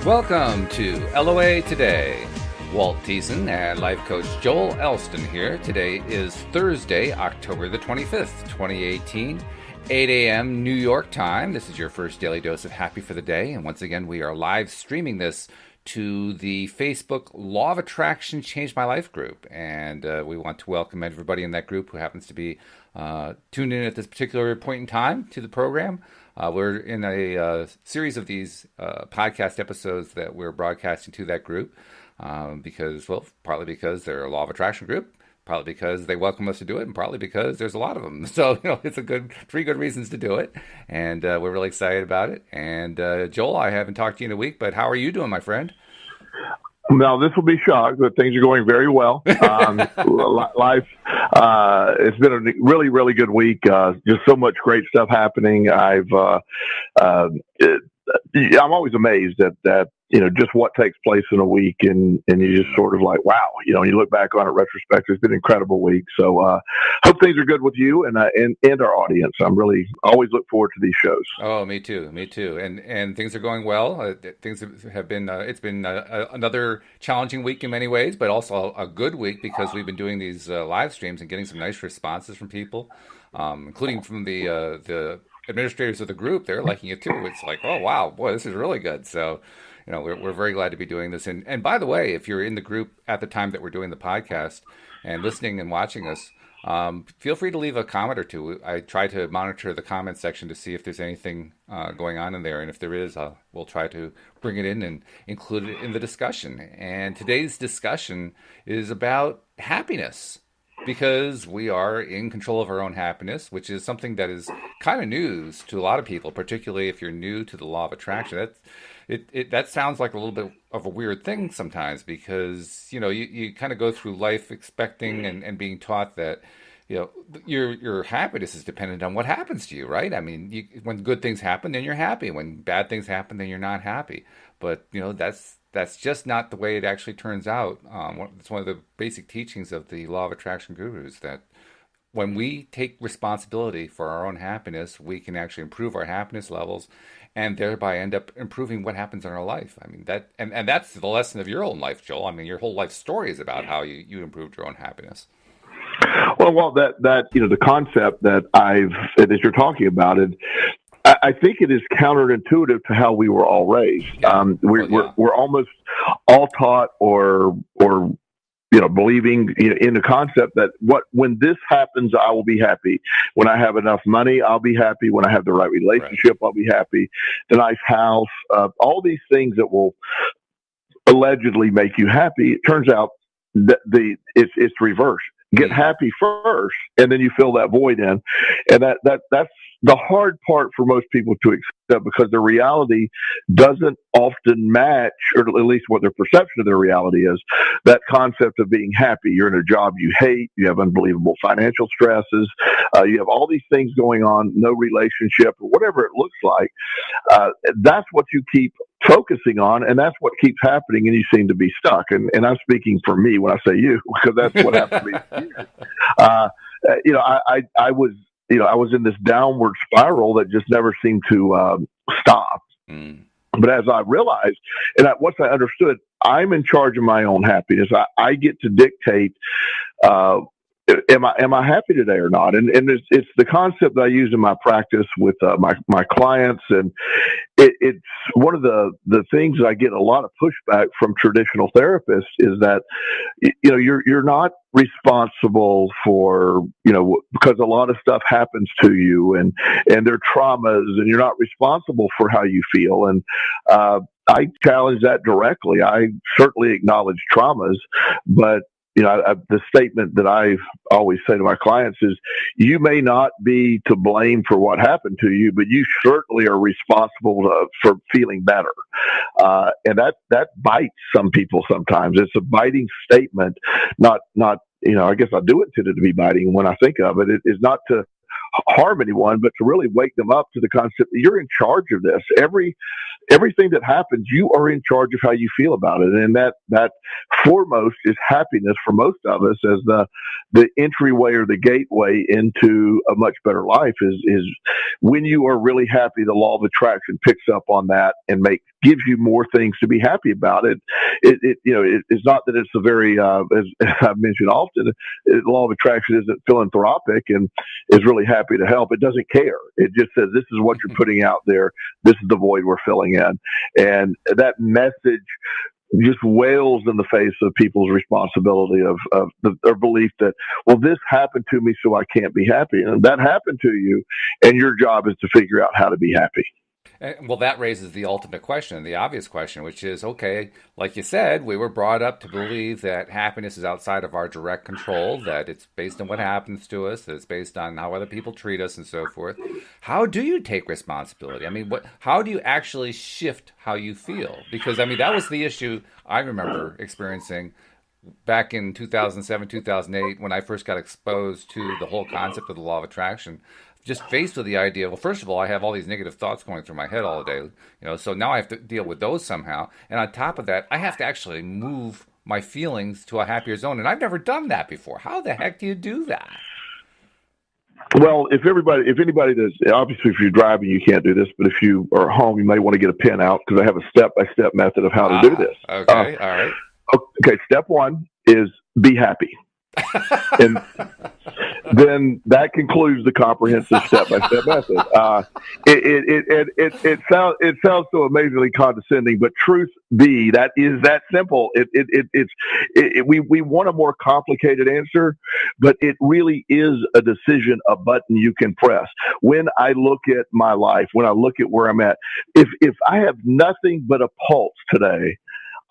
Welcome to LOA Today. Walt and life coach Joel Elston here. Today is Thursday, October the 25th, 2018, 8 a.m. New York time. This is your first daily dose of happy for the day. And once again, we are live streaming this to the Facebook Law of Attraction Changed My Life group. And we want to welcome everybody in that group who happens to be tuned in at this particular point in time to the program. We're in a series of these podcast episodes that we're broadcasting to that group because, well, partly because they're a law of attraction group, partly because they welcome us to do it, and partly because there's a lot of them. So, it's three good reasons to do it, and we're really excited about it. And Joel, I haven't talked to you in a week, but how are you doing, my friend? Now, this will be shocked, but things are going very well. Life, it's been a really, really good week. Just so much great stuff happening. I'm always amazed at just what takes place in a week, and you just sort of like, wow, you look back on it retrospectively. It's been an incredible week. So hope things are good with you and our audience. I'm really always look forward to these shows. Oh, me too. And things are going well. Things have been it's been another challenging week in many ways, but also a good week because we've been doing these live streams and getting some nice responses from people, including from the administrators of the group. They're liking it too. It's like, oh wow, boy, this is really good. So we're very glad to be doing this. And by the way, if you're in the group at the time that we're doing the podcast and listening and watching us, feel free to leave a comment or two. I try to monitor the comment section to see if there's anything going on in there. And if there is, we'll try to bring it in and include it in the discussion. And today's discussion is about happiness, because we are in control of our own happiness, which is something that is kind of news to a lot of people, particularly if you're new to the law of attraction. That sounds like a little bit of a weird thing sometimes, because you kind of go through life expecting and being taught that your happiness is dependent on what happens to you, right? I mean, when good things happen, then you're happy. When bad things happen, then you're not happy. But that's just not the way it actually turns out. It's one of the basic teachings of the law of attraction gurus, that when we take responsibility for our own happiness, we can actually improve our happiness levels and thereby end up improving what happens in our life. I mean, and that's the lesson of your own life, Joel. I mean, your whole life story is about how you improved your own happiness. Well, that the concept that you're talking about it, I think it is counterintuitive to how we were all raised. Yeah. We're almost all taught or believing in the concept that when this happens, I will be happy. When I have enough money, I'll be happy. When I have the right relationship, right, I'll be happy. The nice house, all these things that will allegedly make you happy. It turns out that it's reversed. Get happy first, and then you fill that void in, and that's the hard part for most people to accept, because their reality doesn't often match, or at least what their perception of their reality is, that concept of being happy. You're in a job you hate, you have unbelievable financial stresses, you have all these things going on, no relationship, or whatever it looks like. That's what you keep focusing on, and that's what keeps happening, and you seem to be stuck. And I'm speaking for me when I say you, because that's what happened to me. I was in this downward spiral that just never seemed to stop. But as I realized, once I understood, I'm in charge of my own happiness. I get to dictate, am I happy today or not? And it's the concept that I use in my practice with my clients, and it's one of the things that I get a lot of pushback from traditional therapists is that you're not responsible for because a lot of stuff happens to you and there are traumas, and you're not responsible for how you feel. And I challenge that directly. I certainly acknowledge traumas, but the statement that I always say to my clients is, you may not be to blame for what happened to you, but you certainly are responsible for feeling better. And that bites some people sometimes. It's a biting statement, not I guess I do intend it to be biting when I think of it. It is not to harm anyone, but to really wake them up to the concept that you're in charge of this. Everything that happens, you are in charge of how you feel about it. And that foremost is happiness for most of us as the entryway or the gateway into a much better life is when you are really happy, the law of attraction picks up on that and gives you more things to be happy about. It's not that it's a very, as I've mentioned often, the law of attraction isn't philanthropic and is really happy to help. It doesn't care. It just says, this is what you're putting out there. This is the void we're filling in. And that message just wails in the face of people's responsibility of their belief that, well, this happened to me, so I can't be happy. And that happened to you, and your job is to figure out how to be happy. Well, that raises the ultimate question, the obvious question, which is, okay, like you said, we were brought up to believe that happiness is outside of our direct control, that it's based on what happens to us, that it's based on how other people treat us and so forth. How do you take responsibility? I mean, how do you actually shift how you feel? Because, I mean, that was the issue I remember experiencing back in 2007, 2008, when I first got exposed to the whole concept of the law of attraction. Just faced with the idea, well, first of all, I have all these negative thoughts going through my head all day, so now I have to deal with those somehow. And on top of that, I have to actually move my feelings to a happier zone. And I've never done that before. How the heck do you do that? Well, if anybody does, obviously if you're driving, you can't do this, but if you are home, you may want to get a pen out because I have a step-by-step method of how to do this. Okay, all right. Okay, step one is be happy. And then that concludes the comprehensive step-by-step method. It sounds so amazingly condescending, but truth be, that is that simple. We want a more complicated answer, but it really is a decision, a button you can press. When I look at my life, when I look at where I'm at, if I have nothing but a pulse today,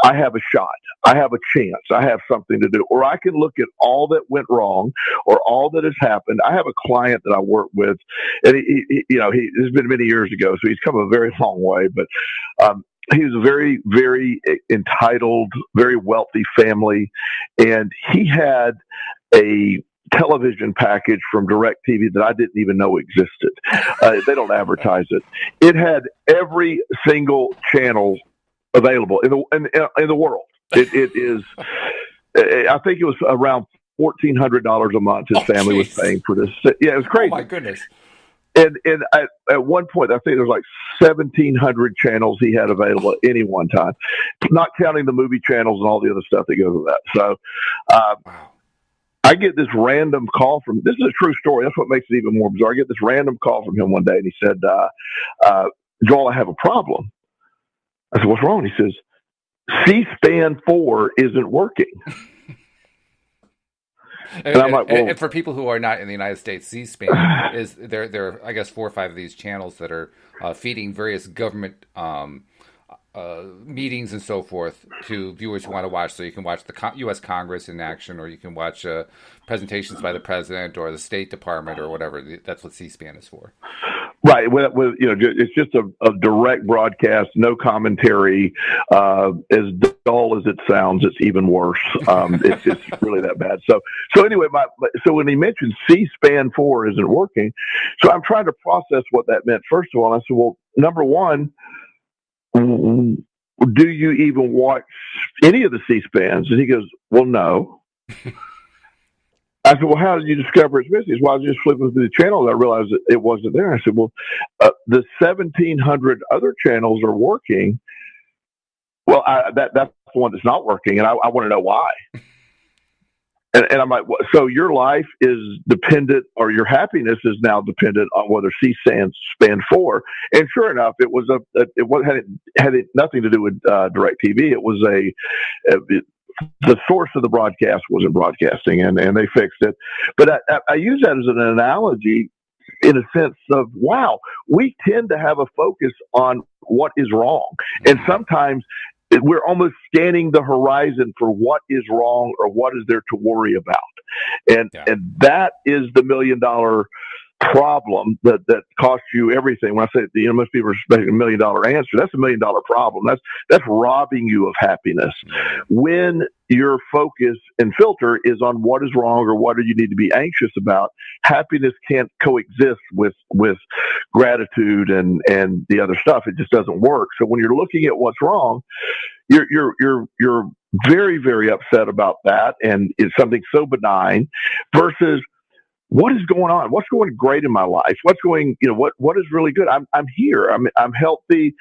I have a shot. I have a chance. I have something to do. Or I can look at all that went wrong or all that has happened. I have a client that I work with, and this has been many years ago, so he's come a very long way, but he was a very, very entitled, very wealthy family, and he had a television package from DirecTV that I didn't even know existed. They don't advertise it. It had every single channel available in the world. It is. I think it was around $1,400 a month. His family was paying for this. Yeah, it was crazy. Oh my goodness! And at one point, I think there was like 1,700 channels he had available at any one time, not counting the movie channels and all the other stuff that goes with that. So, wow. I get this random call from. This is a true story. That's what makes it even more bizarre. I get this random call from him one day, and he said, "Joel, I have a problem." I said, "What's wrong?" He says, "C-SPAN 4 isn't working." And I'm like, well, and for people who are not in the United States, C-SPAN is there are, I guess, 4 or 5 of these channels that are feeding various government meetings and so forth to viewers who want to watch. So you can watch the U.S. Congress in action, or you can watch presentations by the president or the State Department or whatever. That's what C-SPAN is for. Right. It's just a direct broadcast, no commentary. As dull as it sounds, it's even worse. It's really that bad. So anyway, so when he mentioned C-SPAN 4 isn't working, so I'm trying to process what that meant. First of all, I said, well, number one, do you even watch any of the C-SPANs? And he goes, well, no. I said, well, how did you discover it's missing? Well, I was just flipping through the channels. I realized that it wasn't there. I said, well, the 1,700 other channels are working. Well, that's the one that's not working, and I want to know why. And I'm like, well, so your life is dependent, or your happiness is now dependent on whether C-SPAN 4. And sure enough, it had nothing to do with DirecTV. It was the source of the broadcast wasn't broadcasting, and they fixed it. But I use that as an analogy in a sense of, wow, we tend to have a focus on what is wrong. And sometimes we're almost scanning the horizon for what is wrong or what is there to worry about. And that is the $1 million problem that costs you everything. When I say, most people are expecting $1 million answer, that's $1 million problem. That's robbing you of happiness. When your focus and filter is on what is wrong or what do you need to be anxious about, happiness can't coexist with gratitude and the other stuff. It just doesn't work. So when you're looking at what's wrong, you're very, very upset about that, and it's something so benign versus what is going on? What's going great in my life? What's going, what is really good? I'm here. I'm healthy.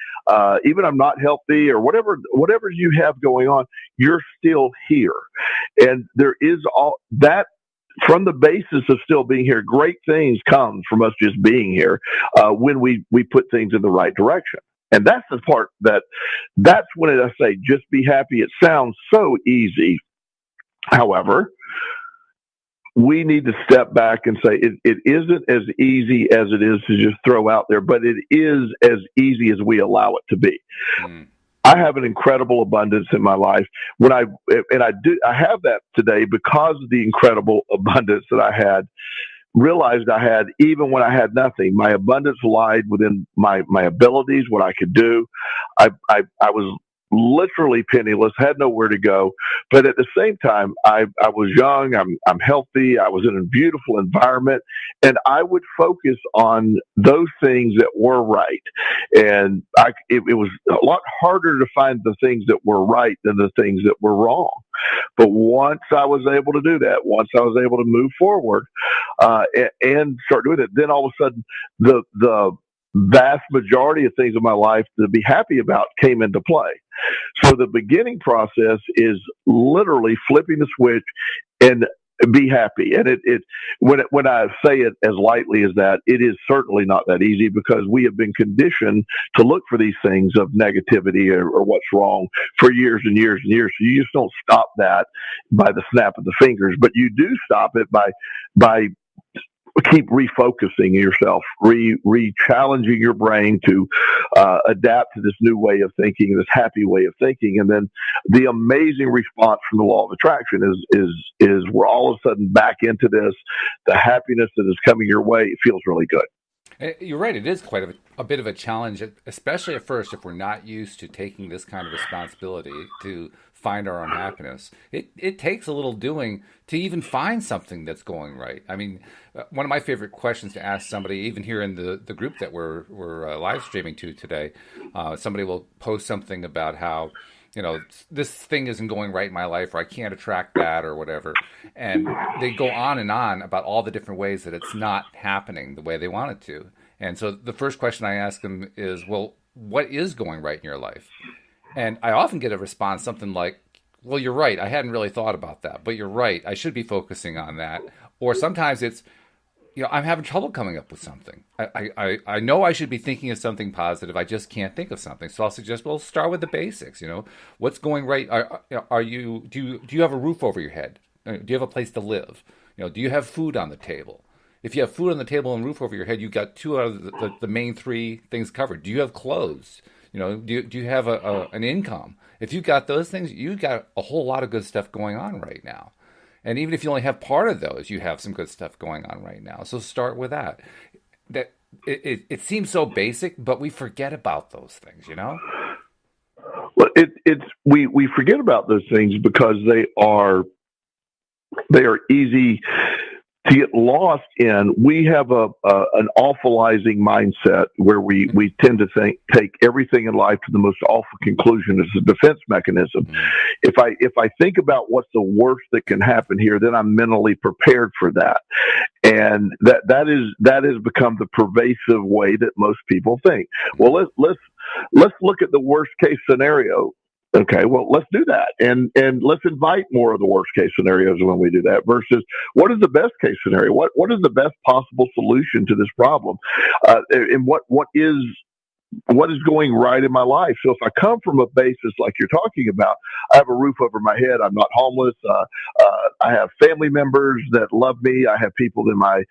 Even I'm not healthy or whatever you have going on, you're still here. And there is all that from the basis of still being here. Great things come from us just being here when we put things in the right direction. And that's the part that's when I say just be happy. It sounds so easy. However, we need to step back and say it isn't as easy as it is to just throw out there, but it is as easy as we allow it to be. I have an incredible abundance in my life. I have that today because of the incredible abundance that I realized I had even when I had nothing. My abundance lied within my abilities, what I could do. I was literally penniless, had nowhere to go. But at the same time, I was young, I'm healthy, I was in a beautiful environment, and I would focus on those things that were right. And it was a lot harder to find the things that were right than the things that were wrong. But once I was able to do that, once I was able to move forward and start doing it, then all of a sudden the vast majority of things in my life to be happy about came into play. So the beginning process is literally flipping the switch and be happy. And when I say it as lightly as that, it is certainly not that easy because we have been conditioned to look for these things of negativity or what's wrong for years and years and years. So you just don't stop that by the snap of the fingers, but you do stop it by keep refocusing yourself, re-challenging your brain to adapt to this new way of thinking, this happy way of thinking. And then the amazing response from the law of attraction is we're all of a sudden back into this. The happiness that is coming your way, it feels really good. You're right. It is quite a bit of a challenge, especially at first, if we're not used to taking this kind of responsibility to find our own happiness. It takes a little doing to even find something that's going right. I mean, one of my favorite questions to ask somebody, even here in the group that we're live streaming to today, somebody will post something about how, this thing isn't going right in my life, or I can't attract that, or whatever. And they go on and on about all the different ways that it's not happening the way they want it to. And so the first question I ask them is, well, what is going right in your life? And I often get a response, something like, well, you're right. I hadn't really thought about that, but you're right. I should be focusing on that. Or sometimes it's, I'm having trouble coming up with something. I know I should be thinking of something positive. I just can't think of something. So I'll suggest, well, start with the basics. What's going right? Do you have a roof over your head? Do you have a place to live? Do you have food on the table? If you have food on the table and roof over your head, you've got two out of the main three things covered. Do you have clothes? Do you have an income? If you've got those things, you've got a whole lot of good stuff going on right now. And even if you only have part of those, you have some good stuff going on right now. So start with that. That it seems so basic, but we forget about those things, Well, we forget about those things because they are easy to get lost in. We have an awfulizing mindset where we tend to take everything in life to the most awful conclusion as a defense mechanism. If I think about what's the worst that can happen here, then I'm mentally prepared for that. And that has become the pervasive way that most people think. Well, let's look at the worst case scenario. Okay, well, let's do that, and let's invite more of the worst case scenarios when we do that. Versus, what is the best case scenario? What is the best possible solution to this problem? And what is going right in my life? So if I come from a basis like you're talking about, I have a roof over my head. I'm not homeless. I have family members that love me. I have people in my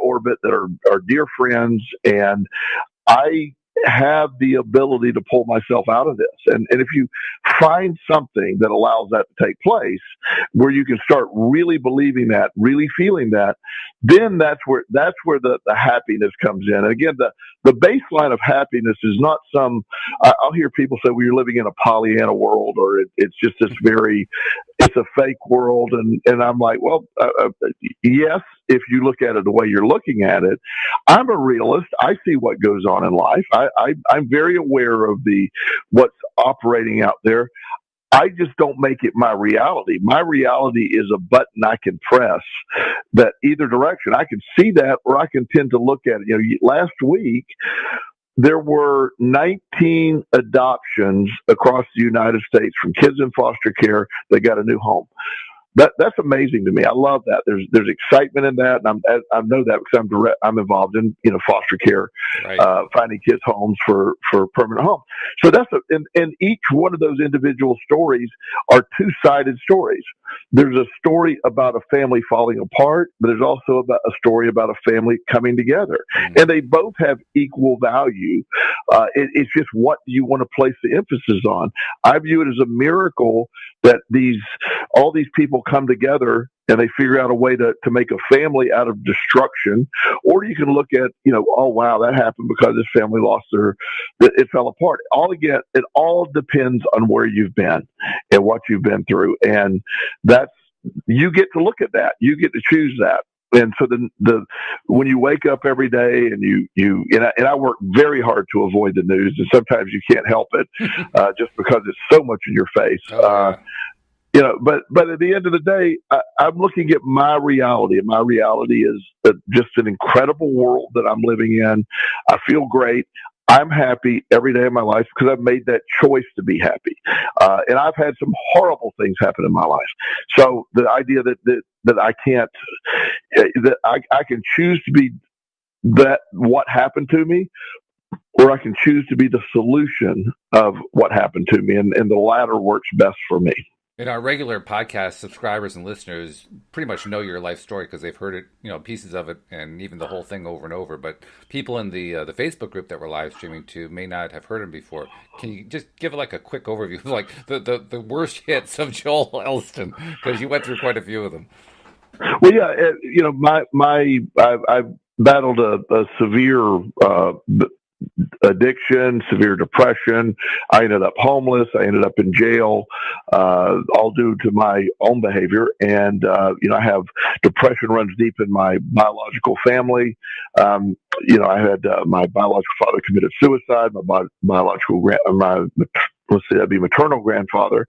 orbit that are dear friends, and I have the ability to pull myself out of this. And if you find something that allows that to take place, where you can start really believing that, really feeling that, then that's where the happiness comes in. And again, the baseline of happiness is not some. I'll hear people say, "Well, you're living in a Pollyanna world," or it's just this it's a fake world, and I'm like, well, yes, if you look at it the way you're looking at it. I'm a realist. I see what goes on in life. I'm very aware of what's operating out there. I just don't make it my reality. My reality is a button I can press that either direction. I can see that, or I can tend to look at it. Last week, there were 19 adoptions across the United States from kids in foster care that got a new home. That's amazing to me. I love that. There's excitement in that, and I know that because I'm involved in foster care, right. Finding kids homes for permanent home. So and each one of those individual stories are two-sided stories. There's a story about a family falling apart, but there's also a story about a family coming together, and they both have equal value. It's just what do you want to place the emphasis on? I view it as a miracle that all these people come together and they figure out a way to make a family out of destruction. Or you can look at, oh, wow, that happened because this family it fell apart. It all depends on where you've been and what you've been through. And you get to look at that. You get to choose that. And so when you wake up every day and I work very hard to avoid the news, and sometimes you can't help it just because it's so much in your face. But at the end of the day, I'm looking at my reality, and my reality is just an incredible world that I'm living in. I feel great. I'm happy every day of my life because I've made that choice to be happy. And I've had some horrible things happen in my life. So the idea that I can't, that I can choose to be what happened to me, or I can choose to be the solution of what happened to me. And the latter works best for me. And our regular podcast subscribers and listeners pretty much know your life story because they've heard it, pieces of it, and even the whole thing over and over. But people in the Facebook group that we're live streaming to may not have heard him before. Can you just give like a quick overview of like the worst hits of Joel Elston, because you went through quite a few of them? Well, yeah, I've battled a severe addiction, severe depression. I ended up homeless. I ended up in jail, all due to my own behavior. And, I have depression runs deep in my biological family. I had my biological father committed suicide. That'd be maternal grandfather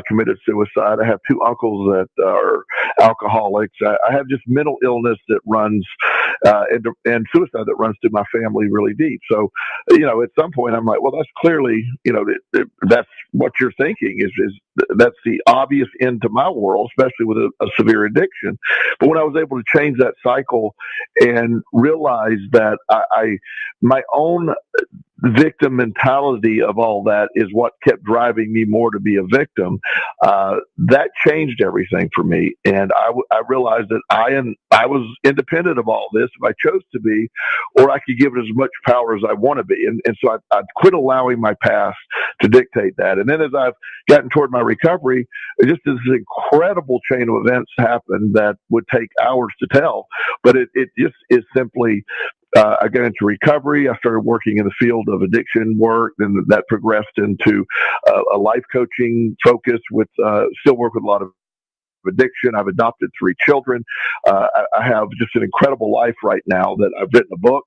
committed suicide. I have two uncles that are alcoholics. I have just mental illness that runs and suicide that runs through my family really deep. So, at some point I'm like, well, that's clearly, that's what you're thinking is that's the obvious end to my world, especially with a severe addiction. But when I was able to change that cycle and realize that my own victim mentality of all that is what kept driving me more to be a victim, that changed everything for me. And I realized that I was independent of all this if I chose to be, or I could give it as much power as I want to be. And so I quit allowing my past to dictate that. And then as I've gotten toward my recovery, just this incredible chain of events happened that would take hours to tell. But it just is simply, I got into recovery. I started working in the field of addiction work, and that progressed into a life coaching focus with still work with a lot of addiction. I've adopted 3 children. I have just an incredible life right now that I've written a book,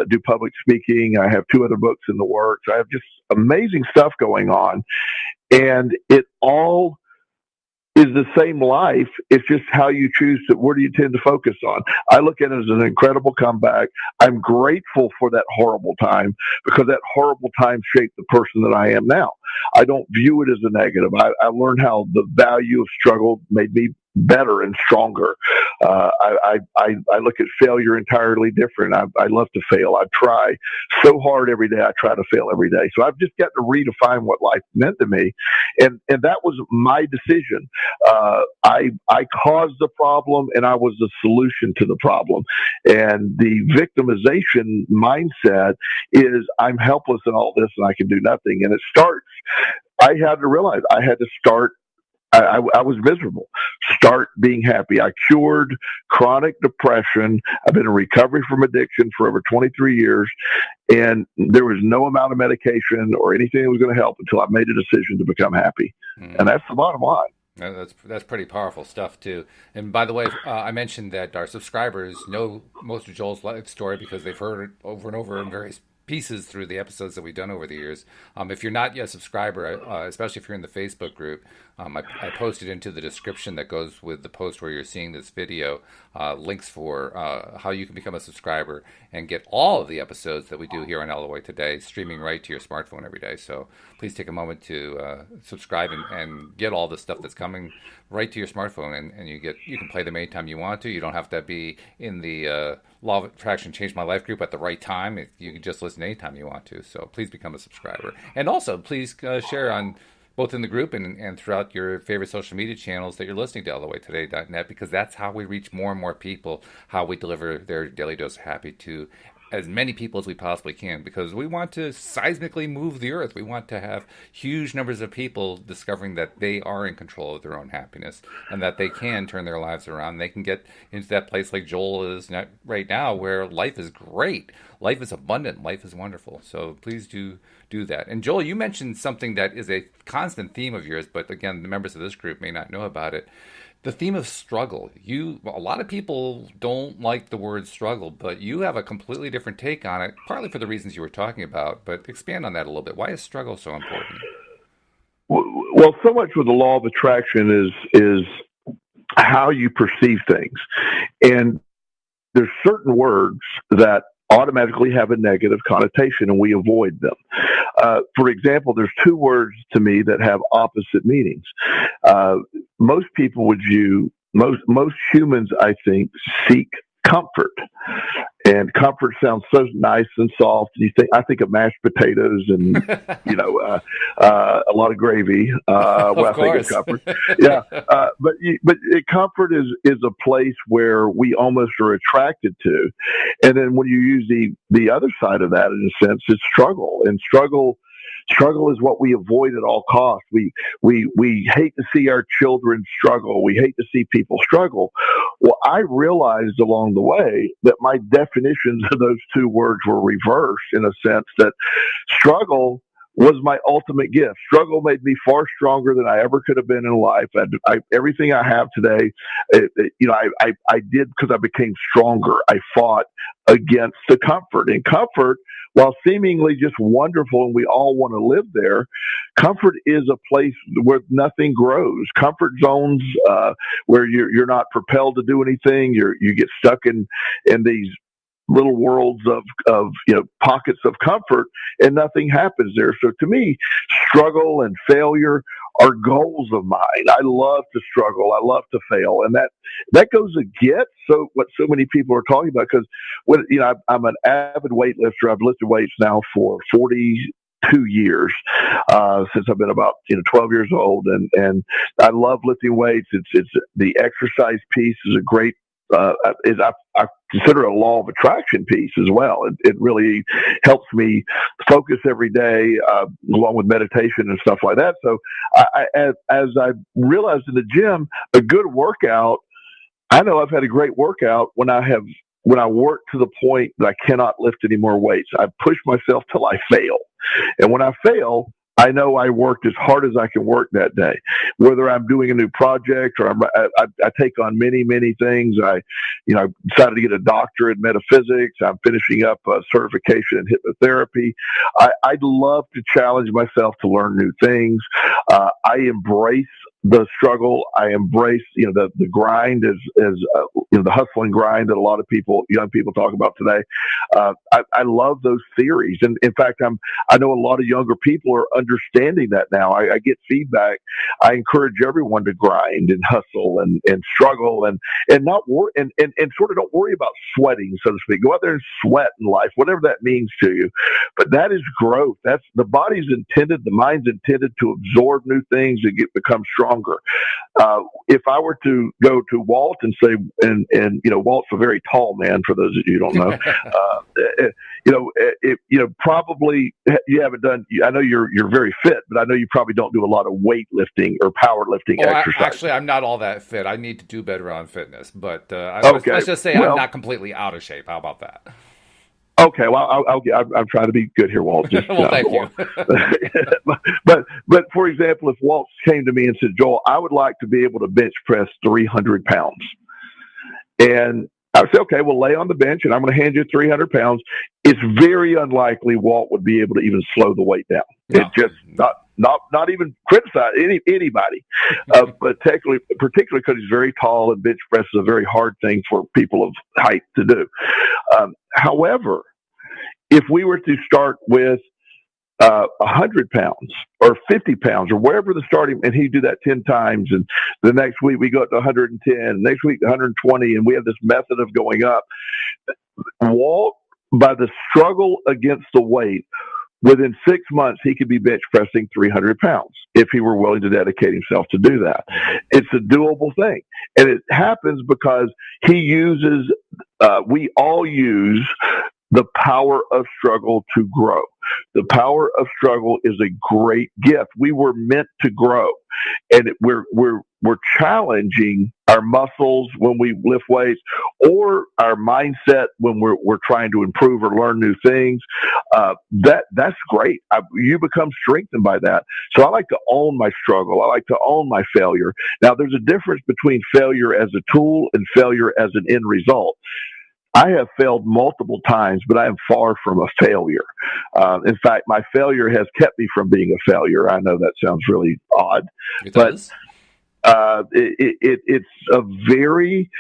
do public speaking. I have 2 other books in the works. I have just amazing stuff going on. And it all is the same life. It's just how you choose to, where do you tend to focus on? I look at it as an incredible comeback. I'm grateful for that horrible time because that horrible time shaped the person that I am now. I don't view it as a negative. I learned how the value of struggle made me better and stronger. I look at failure entirely different. I love to fail. I try so hard every day. I try to fail every day. So I've just got to redefine what life meant to me, and that was my decision. I caused the problem, and I was the solution to the problem. And the victimization mindset is I'm helpless in all this, and I can do nothing. And it starts. I had to realize I had to start. I was miserable. Start being happy. I cured chronic depression. I've been in recovery from addiction for over 23 years, and there was no amount of medication or anything that was going to help until I made a decision to become happy. And that's the bottom line. That's pretty powerful stuff too. And by the way, I mentioned that our subscribers know most of Joel's life story because they've heard it over and over in various pieces through the episodes that we've done over the years. If you're not yet a subscriber, especially if you're in the Facebook group, I posted into the description that goes with the post where you're seeing this video, links for how you can become a subscriber and get all of the episodes that we do here on All the Way Today streaming right to your smartphone every day. So please take a moment to subscribe and get all the stuff that's coming right to your smartphone, and you can play them anytime you want to. You don't have to be in the Law of Attraction Changed My Life group at the right time. You can just listen anytime you want to. So please become a subscriber. And also, please share on both in the group and throughout your favorite social media channels that you're listening to loatoday-net, because that's how we reach more and more people, how we deliver their daily dose of happy to as many people as we possibly can, because we want to seismically move the earth. We want to have huge numbers of people discovering that they are in control of their own happiness and that they can turn their lives around. They can get into that place like Joel is right now, where life is great. Life is abundant. Life is wonderful. So please do that. And Joel, you mentioned something that is a constant theme of yours, but again, the members of this group may not know about it. The theme of struggle. A lot of people don't like the word struggle, but you have a completely different take on it, partly for the reasons you were talking about, but expand on that a little bit. Why is struggle so important? Well, so much with the law of attraction is how you perceive things. And there's certain words that automatically have a negative connotation, and we avoid them. For example, there's two words to me that have opposite meanings. Most people would most humans, I think, seek comfort. And comfort sounds so nice and soft. I think of mashed potatoes and a lot of gravy. When I think of comfort, yeah. But comfort is a place where we almost are attracted to. And then when you use the other side of that, in a sense, is struggle. And struggle is what we avoid at all costs. We hate to see our children struggle. We hate to see people struggle. Well, I realized along the way that my definitions of those two words were reversed, in a sense that struggle was my ultimate gift. Struggle made me far stronger than I ever could have been in life. Everything I have today, I did because I became stronger. I fought against the comfort. And comfort, while seemingly just wonderful and we all want to live there, comfort is a place where nothing grows. Comfort zones where you're not propelled to do anything. You get stuck in these little worlds of pockets of comfort, and nothing happens there. So to me, struggle and failure are goals of mine. I love to struggle. I love to fail, and that goes against what so many people are talking about. Because I'm an avid weightlifter. I've lifted weights now for 42 years since I've been about 12 years old, and I love lifting weights. It's the exercise piece is a great. I consider a law of attraction piece as well. It really helps me focus every day, along with meditation and stuff like that. So as I realized in the gym, a good workout, I know I've had a great workout when I work to the point that I cannot lift any more weights. I push myself till I fail. And when I fail, I know I worked as hard as I can work that day, whether I'm doing a new project or I take on many, many things. I decided to get a doctorate in metaphysics. I'm finishing up a certification in hypnotherapy. I'd love to challenge myself to learn new things. I embrace the struggle. I embrace, the grind is the hustle and grind that a lot of young people talk about today. I love those theories. And in fact, I know a lot of younger people are understanding that now. I get feedback. I encourage everyone to grind and hustle and struggle and not worry and sort of don't worry about sweating, so to speak. Go out there and sweat in life, whatever that means to you. But that is growth. That's the body's intended, the mind's intended to absorb new things and become stronger. If I were to go to Walt and say, and Walt's a very tall man, for those of you who don't know, probably you haven't done. I know you're very fit, but I know you probably don't do a lot of weightlifting or powerlifting exercise. Actually, I'm not all that fit. I need to do better on fitness, but let's just say I'm not completely out of shape. How about that? Okay, well, I'm trying to be good here, Walt. Just, well, thank you. but for example, if Walt came to me and said, Joel, I would like to be able to bench press 300 pounds. And I would say, okay, well, lay on the bench and I'm going to hand you 300 pounds. It's very unlikely Walt would be able to even slow the weight down. No. It's just not even criticize anybody. But particularly because he's very tall and bench press is a very hard thing for people of height to do. However, if we were to start with 100 pounds or 50 pounds or wherever the starting, and he'd do that 10 times, and the next week we go up to 110, next week 120, and we have this method of going up. Walt, by the struggle against the weight, within 6 months, he could be bench pressing 300 pounds if he were willing to dedicate himself to do that. It's a doable thing. And it happens because we all use the power of struggle to grow. The power of struggle is a great gift. We were meant to grow, and we're challenging our muscles when we lift weights, or our mindset when we're trying to improve or learn new things. That's great. You become strengthened by that. So I like to own my struggle. I like to own my failure. Now, there's a difference between failure as a tool and failure as an end result. I have failed multiple times, but I am far from a failure. In fact, my failure has kept me from being a failure. I know that sounds really odd, but it's a very,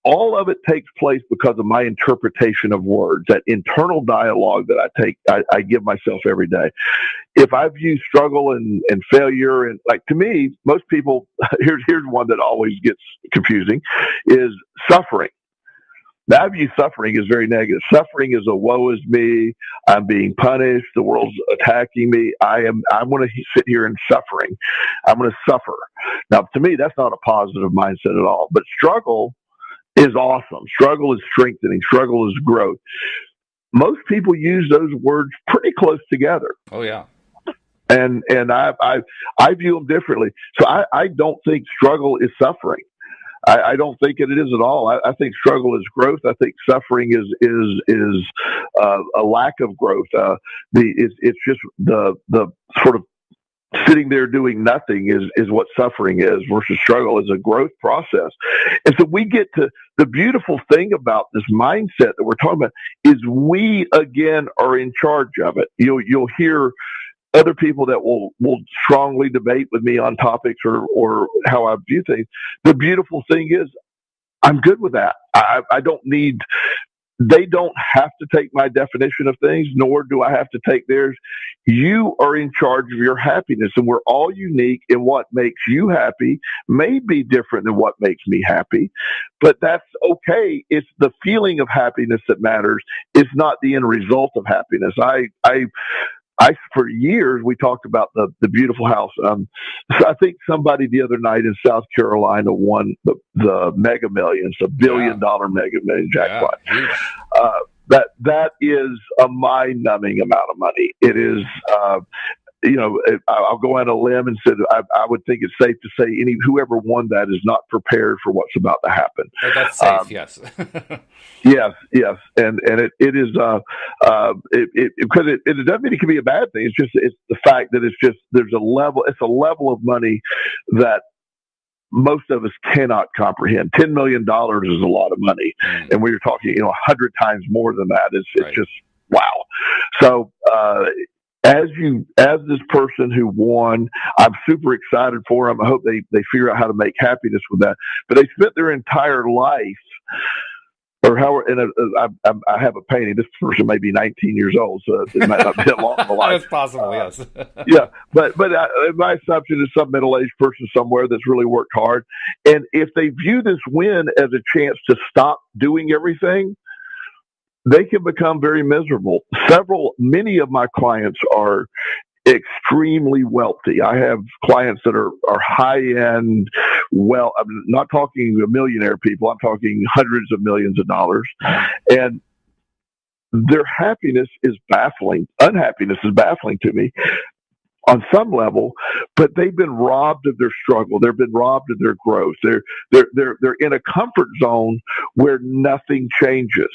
all of it takes place because of my interpretation of words, that internal dialogue that I give myself every day. If I view struggle and failure, and like, to me, most people, here's one that always gets confusing, is suffering. Now, I view suffering as very negative. Suffering is a woe is me. I'm being punished. The world's attacking me. I'm going to sit here in suffering. I'm going to suffer. Now, to me, that's not a positive mindset at all. But struggle is awesome. Struggle is strengthening. Struggle is growth. Most people use those words pretty close together. Oh, yeah. And I view them differently. So I don't think struggle is suffering. I don't think it is at all. I think struggle is growth. I think suffering is a lack of growth. It's just the sort of sitting there doing nothing is what suffering is, versus struggle is a growth process. And so we get to the beautiful thing about this mindset that we're talking about is we again are in charge of it. You'll hear other people that will strongly debate with me on topics or how I view things. The beautiful thing is I'm good with that. I don't need, they don't have to take my definition of things, nor do I have to take theirs. You are in charge of your happiness, and we're all unique, and what makes you happy may be different than what makes me happy, but that's okay. It's the feeling of happiness that matters. It's not the end result of happiness. For years, we talked about the beautiful house. So I think somebody the other night in South Carolina won the Mega Millions, the $1 billion Mega Million jackpot. Yeah. That is a mind-numbing amount of money. It is, I'll go on a limb and say I would think it's safe to say whoever won that is not prepared for what's about to happen. That's safe, yes. Yes, and it is because it doesn't mean it can be a bad thing. It's the fact that it's a level of money that most of us cannot comprehend. $10 million is a lot of money, and we were talking 100 times more than that. It's just wow. So as this person who won, I'm super excited for them. I hope they figure out how to make happiness with that. But they spent their entire life, or how, and I have a painting. This person may be 19 years old, so it might not be that long of a life. It's possible, yes. Yeah, but my assumption is some middle-aged person somewhere that's really worked hard, and if they view this win as a chance to stop doing everything, they can become very miserable. Many of my clients are extremely wealthy. I have clients that are high end. Well, I'm not talking millionaire people. I'm talking hundreds of millions of dollars, and their happiness is baffling. Unhappiness is baffling to me on some level, but they've been robbed of their struggle. They've been robbed of their growth. They're in a comfort zone where nothing changes.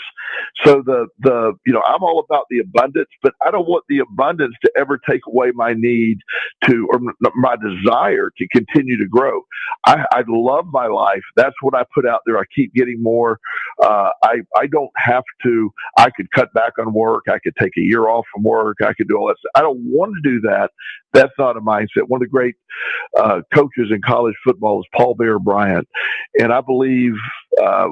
So I'm all about the abundance, but I don't want the abundance to ever take away my need to, or my desire to continue to grow. I love my life. That's what I put out there. I keep getting more. I don't have to. I could cut back on work. I could take a year off from work. I could do all that stuff. I don't want to do that. That's not a mindset. One of the great coaches in college football is Paul Bear Bryant. And I believe, I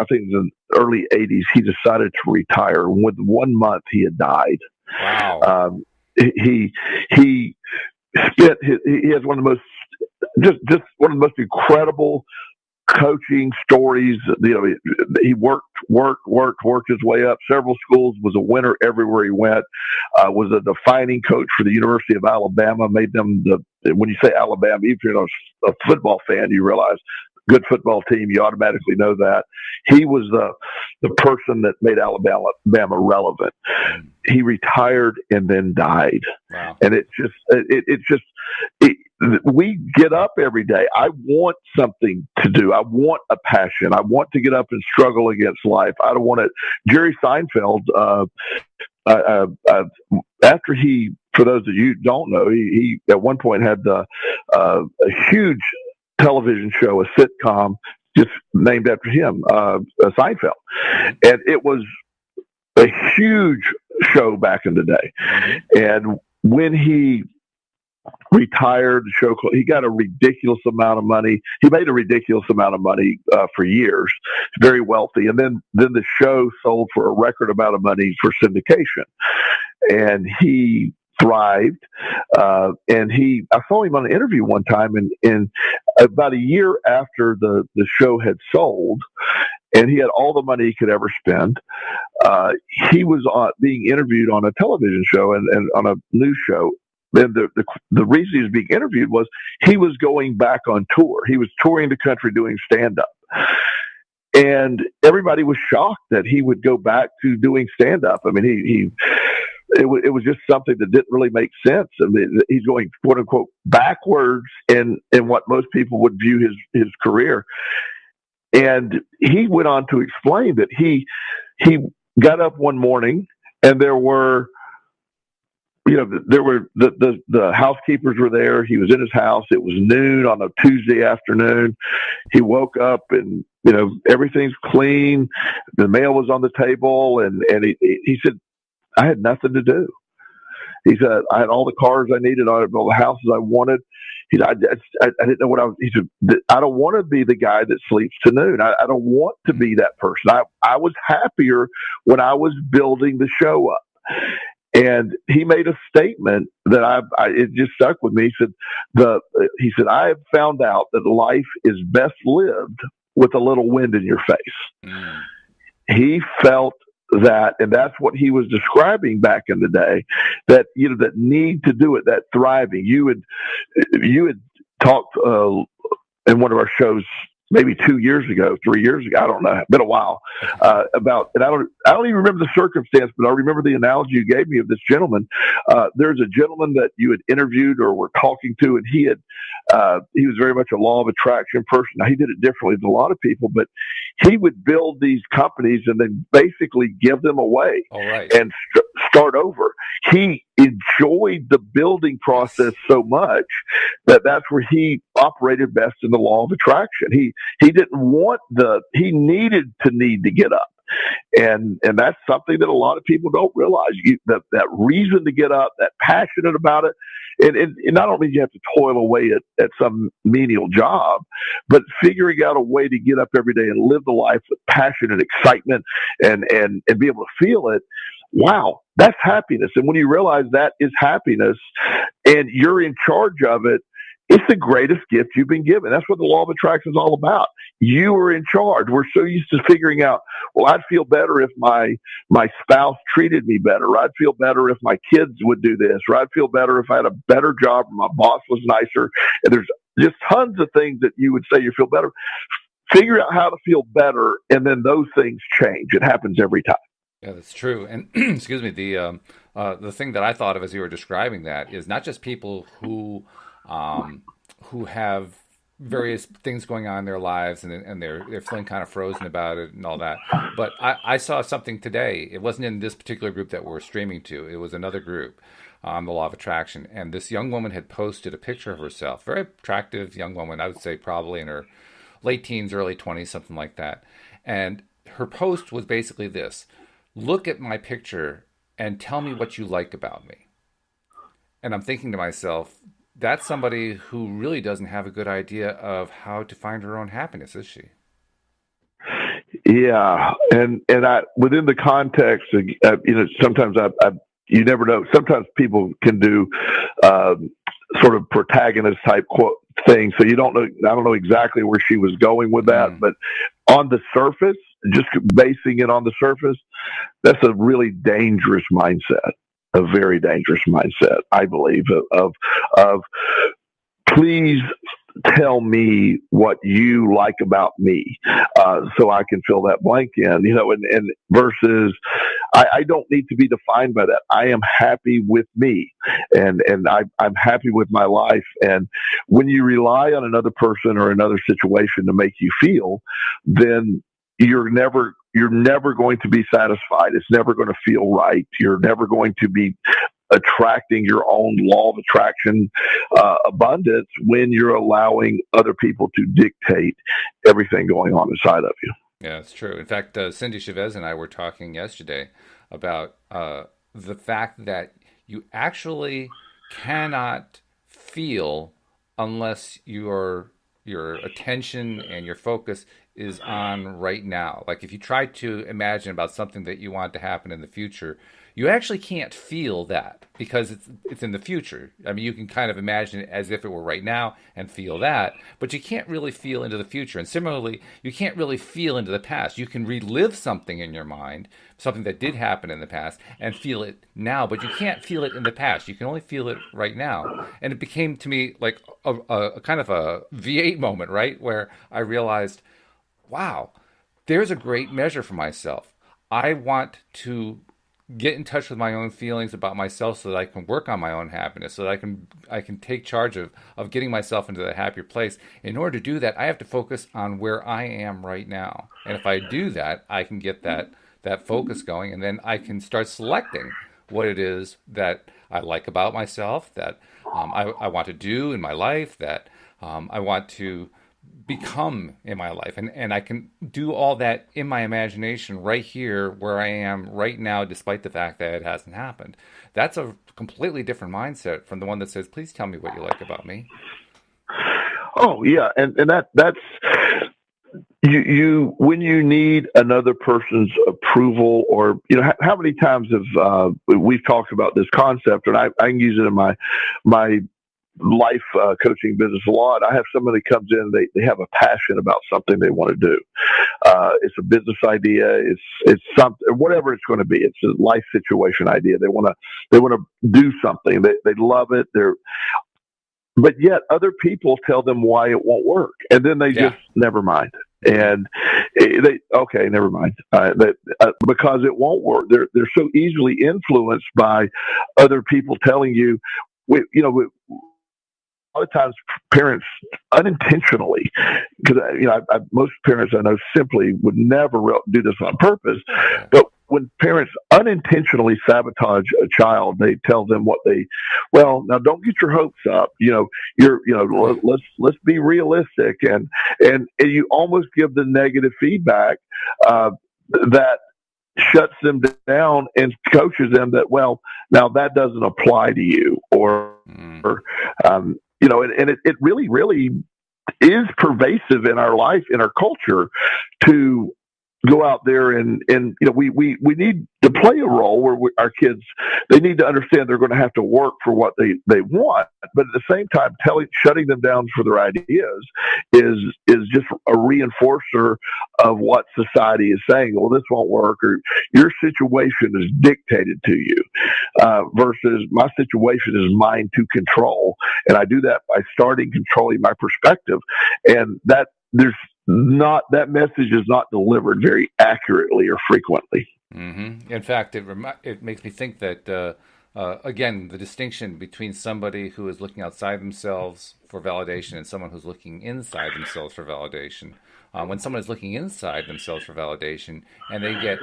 think in the early 80s, he decided to retire. With 1 month, he had died. Wow. He spent, he has one of the most, just one of the most incredible coaching stories. He worked his way up several schools, was a winner everywhere he went, was a defining coach for the University of Alabama, made them when you say Alabama, even if you're not a football fan, you realize good football team, you automatically know that. He was the person that made Alabama relevant. He retired and then died. Wow. And we get up every day. I want something to do. I want a passion. I want to get up and struggle against life. I don't want it. Jerry Seinfeld, after he, for those of you who don't know, he at one point had a huge television show, a sitcom, just named after him, Seinfeld. And it was a huge show back in the day. And when he retired, the show, he got a ridiculous amount of money. He made a ridiculous amount of money for years, very wealthy. And then the show sold for a record amount of money for syndication. And he thrived. And I saw him on an interview one time, and about a year after the show had sold, and he had all the money he could ever spend, he was being interviewed on a television show and on a news show. And the reason he was being interviewed was he was going back on tour. He was touring the country doing stand-up. And everybody was shocked that he would go back to doing stand-up. I mean, it was just something that didn't really make sense. I mean, he's going, quote unquote, backwards in what most people would view his career. And he went on to explain that he got up one morning and there were the housekeepers were there. He was in his house. It was noon on a Tuesday afternoon. He woke up and, everything's clean. The mail was on the table. And he said, I had nothing to do. He said, I had all the cars I needed, all the houses I wanted. He said, I didn't know what I was. He said, I don't want to be the guy that sleeps to noon. I don't want to be that person. I was happier when I was building the show up. And he made a statement that it just stuck with me. He said, I have found out that life is best lived with a little wind in your face. He felt that, and that's what he was describing back in the day, that, that need to do it, that thriving. You had talked in one of our shows maybe 2 years ago, 3 years ago, I don't know, it's been a while, about, and I don't even remember the circumstance, but I remember the analogy you gave me of this gentleman. There's a gentleman that you had interviewed or were talking to, and he was very much a law of attraction person. Now, he did it differently than a lot of people, but he would build these companies and then basically give them away. All right. And start over. He enjoyed the building process so much that's where he operated best in the law of attraction. He didn't want he needed to get up. And that's something that a lot of people don't realize. That reason to get up, that passionate about it, and not only do you have to toil away at some menial job, but figuring out a way to get up every day and live the life with passion and excitement and be able to feel it. Wow, that's happiness. And when you realize that is happiness and you're in charge of it, it's the greatest gift you've been given. That's what the law of attraction is all about. You are in charge. We're so used to figuring out, well, I'd feel better if my spouse treated me better. Or I'd feel better if my kids would do this. Or I'd feel better if I had a better job or my boss was nicer. And there's just tons of things that you would say you feel better. Figure out how to feel better, and then those things change. It happens every time. Yeah, that's true. And excuse me, the thing that I thought of as you were describing that is not just people who have various things going on in their lives and they're feeling kind of frozen about it and all that. But I saw something today. It wasn't in this particular group that we're streaming to. It was another group on the law of attraction. And this young woman had posted a picture of herself. Very attractive young woman. I would say probably in her late teens, early 20s, something like that. And her post was basically this: look at my picture and tell me what you like about me. And I'm thinking to myself, that's somebody who really doesn't have a good idea of how to find her own happiness, is she? Yeah, and I, within the context, sometimes you never know. Sometimes people can do sort of protagonist type quote thing, so you don't know. I don't know exactly where she was going with that, but on the surface, just basing it on the surface, that's a really dangerous mindset. A very dangerous mindset, I believe, of please tell me what you like about me, so I can fill that blank in, and versus I don't need to be defined by that. I am happy with me, and I'm happy with my life. And when you rely on another person or another situation to make you feel, then you're never going to be satisfied. It's never going to feel right. You're never going to be attracting your own law of attraction abundance when you're allowing other people to dictate everything going on inside of you. Yeah, it's true. In fact, Cindy Chavez and I were talking yesterday about the fact that you actually cannot feel unless your attention and your focus is on right now. Like if you try to imagine about something that you want to happen in the future, you actually can't feel that because it's in the future. I mean, you can kind of imagine it as if it were right now and feel that, but you can't really feel into the future. And similarly, you can't really feel into the past. You can relive something in your mind, something that did happen in the past, and feel it now, but you can't feel it in the past. You can only feel it right now. And it became to me like a kind of a V8 moment, right? Where I realized, wow, there's a great measure for myself. I want to get in touch with my own feelings about myself so that I can work on my own happiness, so that I can take charge of getting myself into that happier place. In order to do that, I have to focus on where I am right now. And if I do that, I can get that focus going, and then I can start selecting what it is that I like about myself, that I want to do in my life, that I want to become in my life. And I can do all that in my imagination right here where I am right now, despite the fact that it hasn't happened. That's a completely different mindset from the one that says, please tell me what you like about me. Oh yeah. And that's you when you need another person's approval, or how many times have we've talked about this concept, and I can use it in my life coaching business a lot. I have somebody comes in, they have a passion about something they want to do. It's a business idea. It's something, whatever it's going to be. It's a life situation idea. They want to do something. They love it. But yet other people tell them why it won't work, and then they just never mind. And never mind. Because it won't work. They're so easily influenced by other people telling you. A lot of times parents unintentionally, because most parents I know simply would never do this on purpose, but when parents unintentionally sabotage a child, they tell them now don't get your hopes up. Let's be realistic, and you almost give the negative feedback that shuts them down and coaches them that, well, now that doesn't apply to you, or, and it really, really is pervasive in our life, in our culture, to go out there and we need to play a role where our kids, they need to understand they're going to have to work for what they want, but at the same time shutting them down for their ideas is just a reinforcer of what society is saying. Well, this won't work, or your situation is dictated to you, versus my situation is mine to control, and I do that by starting controlling my perspective, and that that message is not delivered very accurately or frequently. Mm-hmm. In fact, it makes me think that again, the distinction between somebody who is looking outside themselves for validation and someone who's looking inside themselves for validation. When someone is looking inside themselves for validation and they get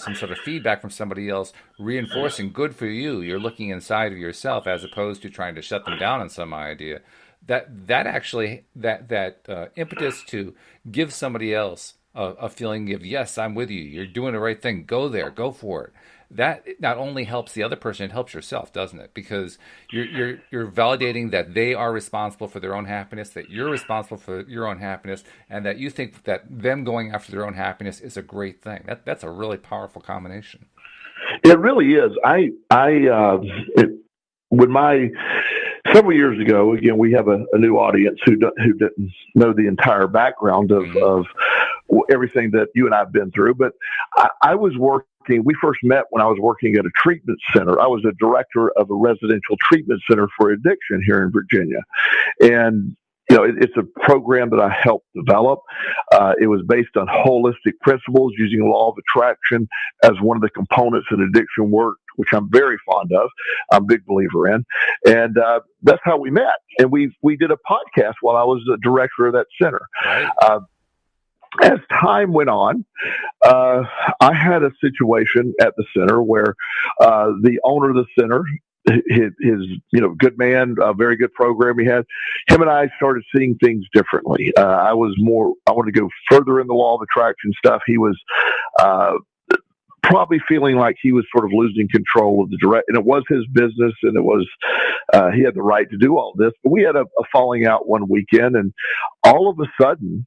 some sort of feedback from somebody else reinforcing good for you, you're looking inside of yourself as opposed to trying to shut them down on some idea. That impetus to give somebody else a feeling of, yes, I'm with you, you're doing the right thing, go there, go for it. That not only helps the other person, it helps yourself, doesn't it? Because you're validating that they are responsible for their own happiness, that you're responsible for your own happiness, and that you think that them going after their own happiness is a great thing. That's a really powerful combination. It really is. Several years ago, again, we have a new audience who didn't know the entire background of everything that you and I have been through. But I was working. We first met when I was working at a treatment center. I was a director of a residential treatment center for addiction here in Virginia, and it's a program that I helped develop. It was based on holistic principles, using the law of attraction as one of the components in addiction work, which I'm very fond of. I'm a big believer in. And that's how we met. And we did a podcast while I was the director of that center. Right. As time went on, I had a situation at the center where the owner of the center, his good man, a very good program he had, him and I started seeing things differently. I wanted to go further in the law of attraction stuff. He was probably feeling like he was sort of losing control of and it was his business, and it was he had the right to do all this. But we had a falling out one weekend, and all of a sudden,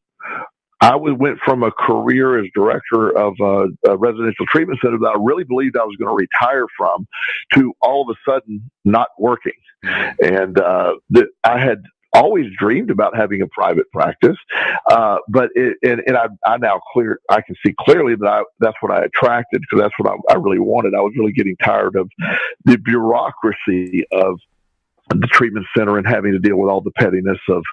I went from a career as director of a residential treatment center that I really believed I was going to retire from, to all of a sudden not working. And I had always dreamed about having a private practice, but I can see clearly that that's what I attracted, because that's what I really wanted. I was really getting tired of the bureaucracy of the treatment center and having to deal with all the pettiness of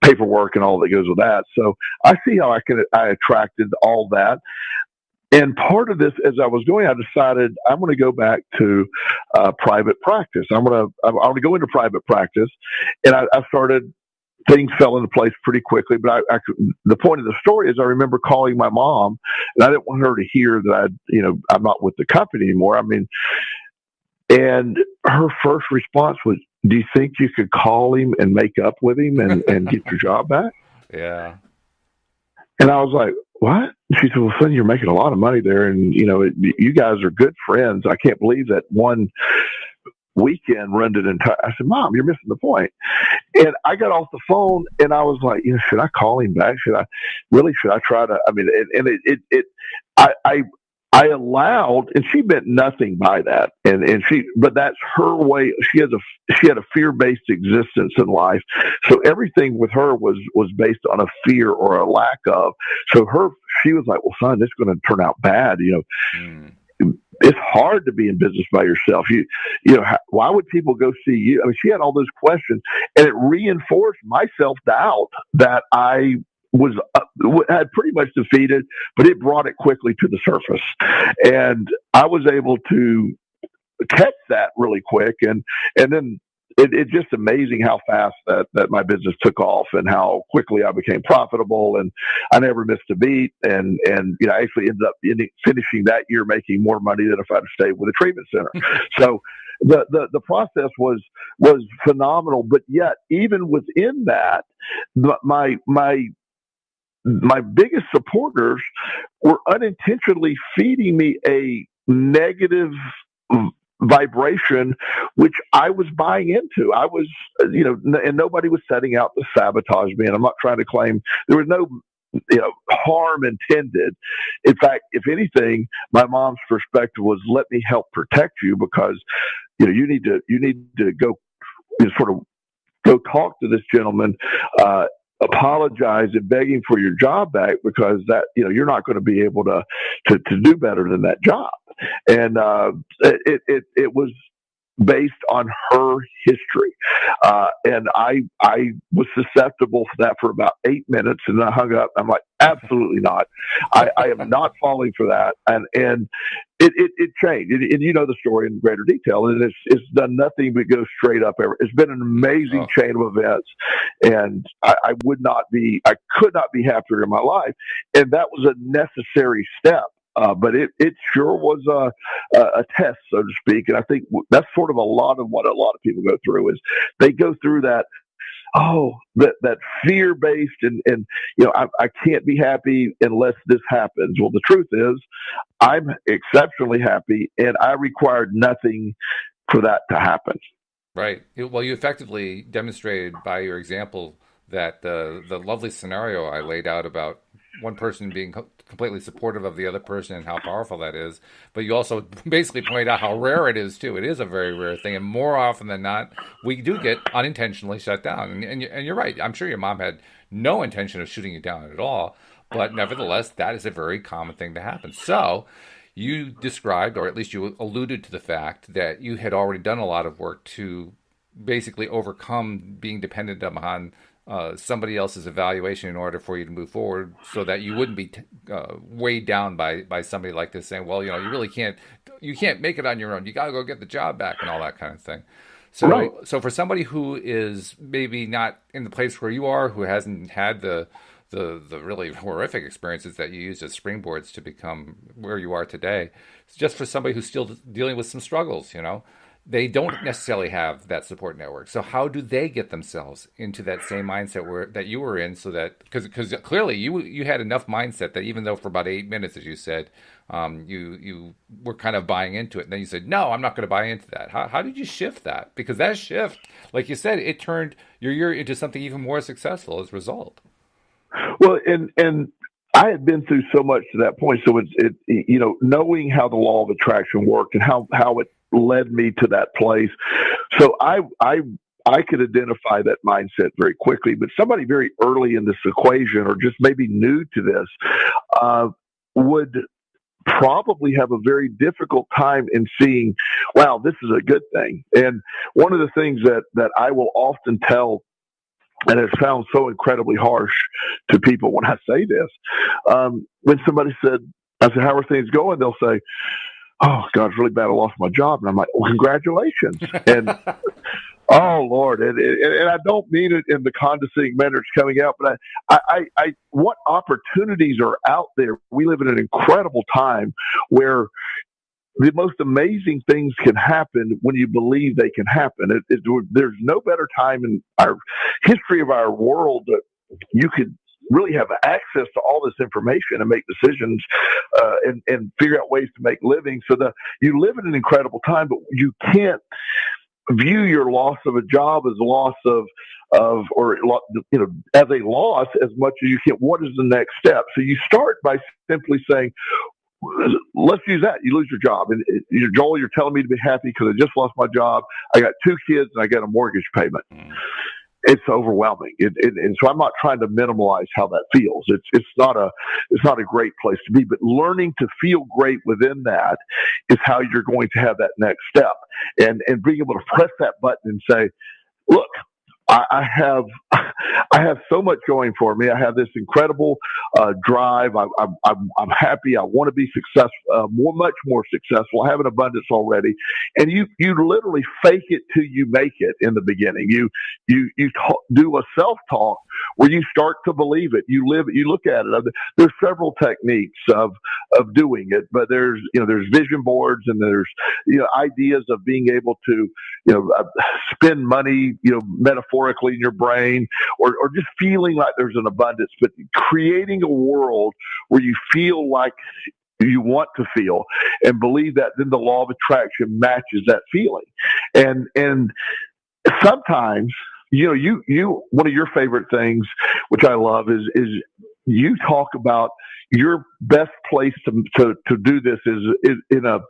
paperwork and all that goes with that. So I see how I attracted all that. And part of this, as I was going, I decided I'm going to go back to private practice. I want to go into private practice, and I started. Things fell into place pretty quickly. But the point of the story is, I remember calling my mom, and I didn't want her to hear that I'm not with the company anymore. I mean. And her first response was, "Do you think you could call him and make up with him and get your job back?" Yeah. And I was like, "What?" She said, "Well, son, you're making a lot of money there, and you guys are good friends. I can't believe that one weekend run it entire." I said, "Mom, you're missing the point." And I got off the phone, and I was like, should I call him back? Should I try to? I mean, I allowed, and she meant nothing by that. But that's her way. She had a fear-based existence in life. So everything with her was based on a fear or a lack of. So she was like, "Well, son, this is going to turn out bad. It's hard to be in business by yourself. Why would people go see you?" I mean, she had all those questions, and it reinforced my self-doubt that I had pretty much defeated, but it brought it quickly to the surface. And I was able to catch that really quick. And then it's just amazing how fast that my business took off, and how quickly I became profitable, and I never missed a beat. And I actually ended up finishing that year making more money than if I'd stayed with a treatment center. So the process was phenomenal. But yet, even within that, my my biggest supporters were unintentionally feeding me a negative vibration, which I was buying into. I was, and nobody was setting out to sabotage me. And I'm not trying to claim there was no, harm intended. In fact, if anything, my mom's perspective was, let me help protect you, because, you need to go sort of go talk to this gentleman, apologize and beg him for your job back, because that, you're not going to be able to do better than that job. And it was based on her history. And I was susceptible to that for about 8 minutes, and then I hung up. I'm like, absolutely not. I am not falling for that. And it changed. And you know the story in greater detail. And it's done nothing but go straight up ever. It's been an amazing chain of events. And I could not be happier in my life. And that was a necessary step. But it sure was a test, so to speak. And I think that's sort of a lot of what a lot of people go through, is they go through that, that fear-based and I can't be happy unless this happens. Well, the truth is I'm exceptionally happy, and I required nothing for that to happen. Right. Well, you effectively demonstrated by your example that the lovely scenario I laid out about one person being completely supportive of the other person and how powerful that is. But you also basically point out how rare it is, too. It is a very rare thing. And more often than not, we do get unintentionally shut down. And you're right. I'm sure your mom had no intention of shooting you down at all. But nevertheless, that is a very common thing to happen. So you described, or at least you alluded to the fact that you had already done a lot of work to basically overcome being dependent upon somebody else's evaluation in order for you to move forward, so that you wouldn't be weighed down by somebody like this saying, well, you really can't make it on your own. You got to go get the job back and all that kind of thing. So, right. So for somebody who is maybe not in the place where you are, who hasn't had the really horrific experiences that you used as springboards to become where you are today, it's just for somebody who's still dealing with some struggles, they don't necessarily have that support network. So how do they get themselves into that same mindset that you were in, so that, because clearly you had enough mindset that even though for about 8 minutes, as you said, you were kind of buying into it. And then you said, no, I'm not going to buy into that. How did you shift that? Because that shift, like you said, it turned your year into something even more successful as a result. Well, and I had been through so much to that point. So it knowing how the law of attraction worked and how it led me to that place. So I could identify that mindset very quickly, but somebody very early in this equation, or just maybe new to this, would probably have a very difficult time in seeing, wow, this is a good thing. And one of the things that I will often tell, and it sounds so incredibly harsh to people when I say this, when somebody I said, how are things going? They'll say, oh, God, it's really bad. I lost my job. And I'm like, well, congratulations. And, oh, Lord. And I don't mean it in the condescending manner it's coming out, but I what opportunities are out there? We live in an incredible time where the most amazing things can happen when you believe they can happen. There's no better time in our history of our world that you could really have access to all this information and make decisions and figure out ways to make living. So you live in an incredible time, but you can't view your loss of a job as a loss as a loss as much as you can. What is the next step? So you start by simply saying, let's use that. You lose your job. And Joel, you're telling me to be happy because I just lost my job. I got 2 kids and I got a mortgage payment. It's overwhelming. And so I'm not trying to minimize how that feels. It's not a great place to be, but learning to feel great within that is how you're going to have that next step, and being able to press that button and say, look, I have so much going for me. I have this incredible drive. I'm happy. I want to be successful, much more successful. I have an abundance already. And you literally fake it till you make it in the beginning. You do a self-talk where you start to believe it. You live it. You look at it. There's several techniques of doing it, but there's vision boards, and there's ideas of being able to spend money metaphorically in your brain, or just feeling like there's an abundance, but creating a world where you feel like you want to feel and believe that, then the law of attraction matches that feeling. And sometimes, you one of your favorite things, which I love, is you talk about your best place to do this is in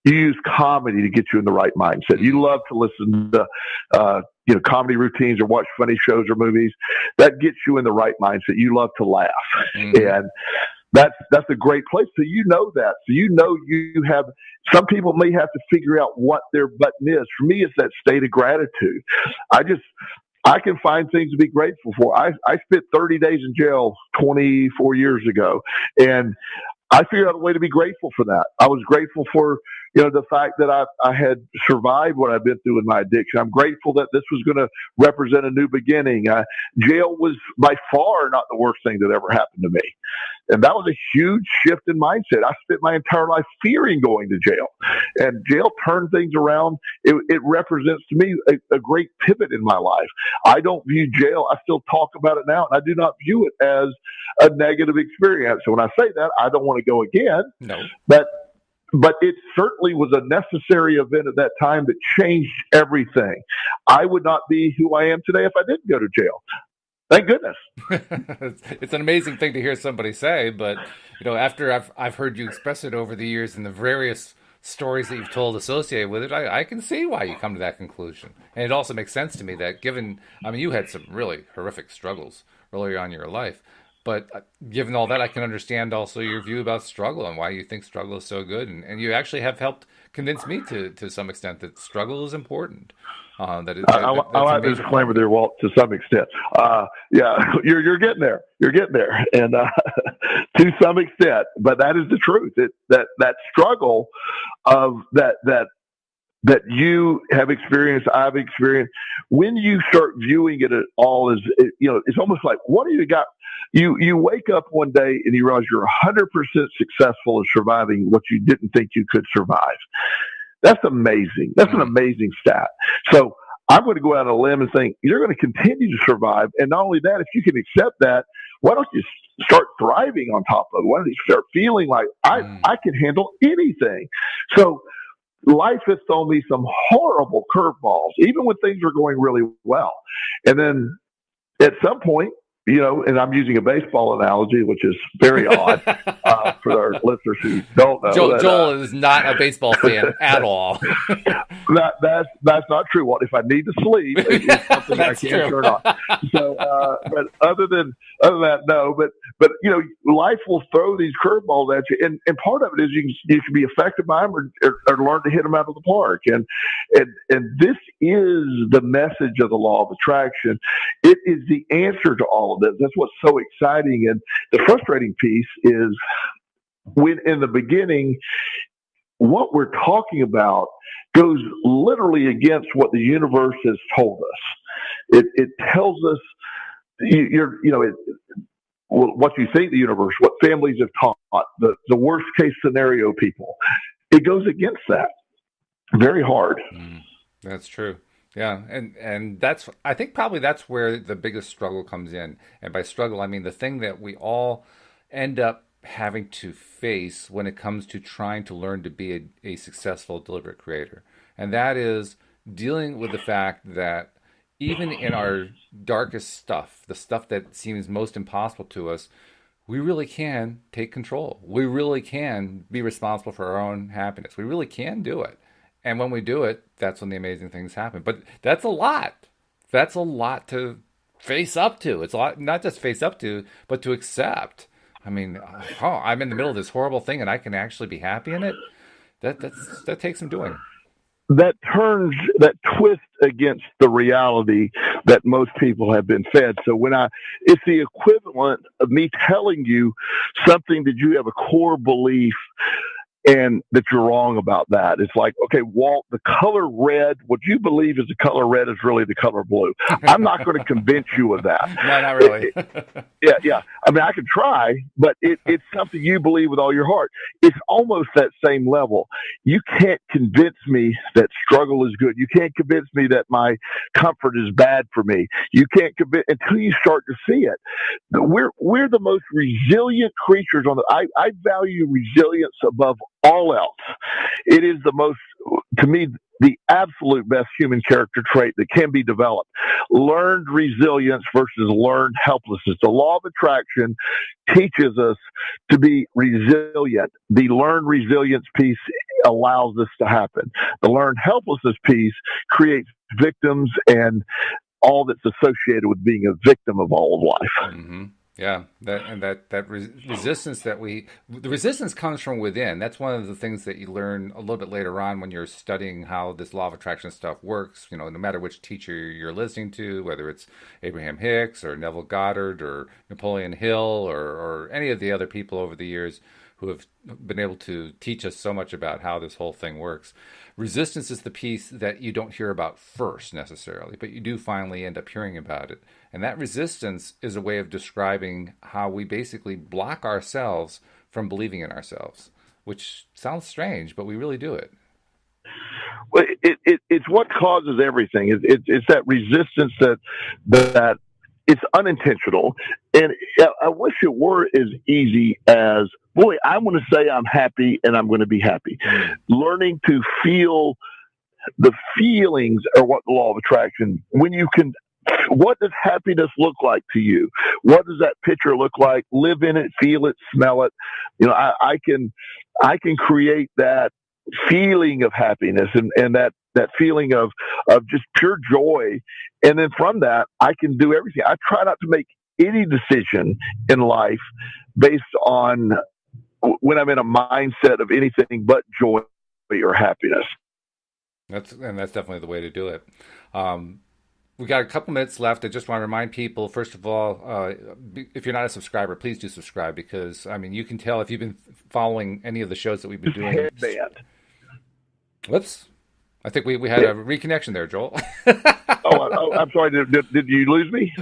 you use comedy to get you in the right mindset. You love to listen to comedy routines or watch funny shows or movies. That gets you in the right mindset. You love to laugh. And that's a great place. So that. So you have, some people may have to figure out what their button is. For me, it's that state of gratitude. I can find things to be grateful for. I spent 30 days in jail 24 years ago, and I figured out a way to be grateful for that. I was grateful for the fact that I had survived what I've been through with my addiction. I'm grateful that this was going to represent a new beginning. Jail was by far not the worst thing that ever happened to me. And that was a huge shift in mindset. I spent my entire life fearing going to jail, and jail turned things around. It represents to me a great pivot in my life. I don't view jail. I still talk about it now, and I do not view it as a negative experience. So when I say that, I don't want to go again. No. But it certainly was a necessary event at that time that changed everything. I would not be who I am today if I didn't go to jail. Thank goodness. It's an amazing thing to hear somebody say, but after I've heard you express it over the years and the various stories that you've told associated with it, I can see why you come to that conclusion. And it also makes sense to me that you had some really horrific struggles earlier on in your life. But given all that, I can understand also your view about struggle and why you think struggle is so good. And you actually have helped convince me to some extent that struggle is important. I like the disclaimer there, Walt, to some extent. Yeah, you're getting there. You're getting there. And to some extent, but that is the truth. That struggle of that you have experienced, I've experienced, when you start viewing it at all as, it's almost like, what do you got? You wake up one day and you realize you're 100% successful in surviving what you didn't think you could survive. That's amazing. That's an amazing stat. So I'm going to go out on a limb and think you're going to continue to survive. And not only that, if you can accept that, why don't you start thriving on top of it? Why don't you start feeling like I can handle anything? So life has thrown me some horrible curveballs, even when things are going really well. And then at some point, and I'm using a baseball analogy, which is very odd for our listeners who don't know. Joel is not a baseball fan at all. That's not true. Walt, if I need to sleep, it's something I can't turn on. So, but other than that, no. But life will throw these curveballs at you, and part of it is you can be affected by them or learn to hit them out of the park. And this is the message of the law of attraction. It is the answer to all of this. That's what's so exciting. And the frustrating piece is when in the beginning, what we're talking about goes literally against what the universe has told us. It tells us what you think the universe, what families have taught, the worst case scenario people. It goes against that. Very hard. That's true. Yeah, and I think probably that's where the biggest struggle comes in. And by struggle, I mean the thing that we all end up having to face when it comes to trying to learn to be a successful, deliberate creator. And that is dealing with the fact that even in our darkest stuff, the stuff that seems most impossible to us, we really can take control. We really can be responsible for our own happiness. We really can do it. And when we do it, that's when the amazing things happen. But that's a lot. That's a lot to face up to. It's a lot, not just face up to, but to accept. I mean, I'm in the middle of this horrible thing and I can actually be happy in it. That takes some doing. That twist against the reality that most people have been fed. So it's the equivalent of me telling you something that you have a core belief and that you're wrong about that. It's like, okay, Walt, the color red, what you believe is the color red is really the color blue. I'm not going to convince you of that. No, not really. Yeah. I mean, I could try, but it's something you believe with all your heart. It's almost that same level. You can't convince me that struggle is good. You can't convince me that my comfort is bad for me. You can't convince until you start to see it. We're the most resilient creatures on the. I value resilience above all else. It is the most, to me, the absolute best human character trait that can be developed. Learned resilience versus learned helplessness. The law of attraction teaches us to be resilient. The learned resilience piece allows this to happen. The learned helplessness piece creates victims and all that's associated with being a victim of all of life. Mm-hmm. Yeah, resistance the resistance comes from within. That's one of the things that you learn a little bit later on when you're studying how this law of attraction stuff works. You know, no matter which teacher you're listening to, whether it's Abraham Hicks or Neville Goddard or Napoleon Hill or any of the other people over the years who have been able to teach us so much about how this whole thing works. Resistance is the piece that you don't hear about first necessarily, but you do finally end up hearing about it. And that resistance is a way of describing how we basically block ourselves from believing in ourselves, which sounds strange, but we really do it. Well, it's what causes everything. It's that resistance that it's unintentional. And I wish it were as easy as, boy, I want to say I'm happy and I'm going to be happy. Learning to feel the feelings are what the law of attraction, when you can, what does happiness look like to you? What does that picture look like? Live in it, feel it, smell it. You know, I can create that feeling of happiness and that feeling of just pure joy. And then from that, I can do everything. I try not to make any decision in life based on when I'm in a mindset of anything but joy or happiness. That's definitely the way to do it. We got a couple minutes left. I just want to remind people, first of all, if you're not a subscriber, please do subscribe because, I mean, you can tell if you've been following any of the shows that we've been doing. Headband. Whoops. I think we had a reconnection there, Joel. I'm sorry. Did you lose me?